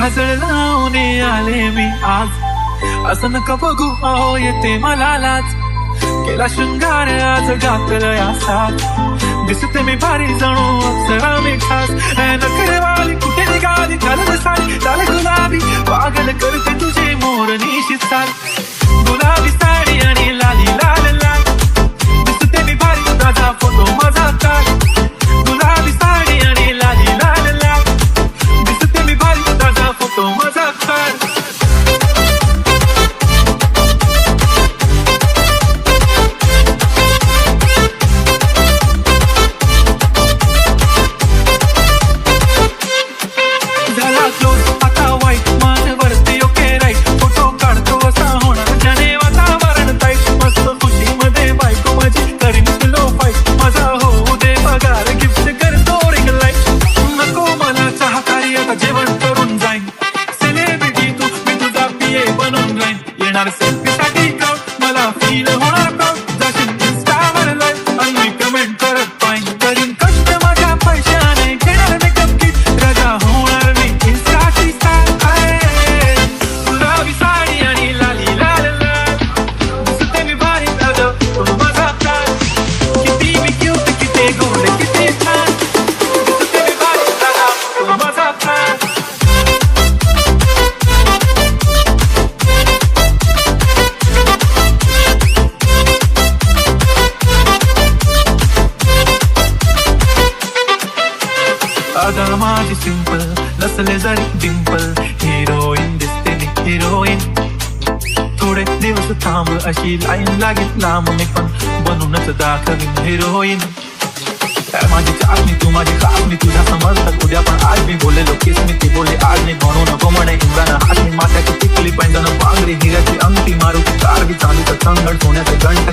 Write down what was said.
काजळ लावून आले मी आज, असं नका बघू अहो येते मला लाज. केला शृंगार आज घातलं या साथ, दिसते मी भारी जणू अप्सरा मी खास. नखरेवाली कुठे निघाली घालत साडी लाल गुलाबी, पागल करते तुझे मोरनीशी चाल. गुलाबी साडी आणि लाली लाल लाल, दिसते मी भारी ताजा फोटो माझा काढ. गुलाबी साडी आणि लाली लाल लाल, दिसते मी भारी ताजा फोटो माझा काढ. मला फील होणार जाशील इंस्टावर लाईक आणि कमेंट करत पाहिन. करीन कष्ट माझ्या पैशाने, घेणार मेकअप किट, रजा होणार मी इंस्टाची स्टार. गुलाबी साडी आणि लाली लाल लाल, दिसते मी भारी ताजा तो माझा काळ. किती मी क्यूट किती गोड किती छान, दिसते मी भारी ताजा तो माझा काळ. अगं माझी सिंपल नसले जरी डिंपल, हिरोईन दिसते मी हिरोईन. थोडे दिवस थांब अशी लाईन लागेल लांब, मी पण बनूनच दाखवीन हिरोईन. माझी चाचणी तू माझी खासणी, तुझ्या समजतात उद्या पण आज मी बोललेलो केस मी ती बोलले आज मी. म्हणू नको म्हणे इंद्राना हात मी, माथ्याची टिकली पैंजण पांगरी, हिऱ्याची अंगठी, मारुती कारवी, चांदीचं संगण, सोन्याचं घंटा.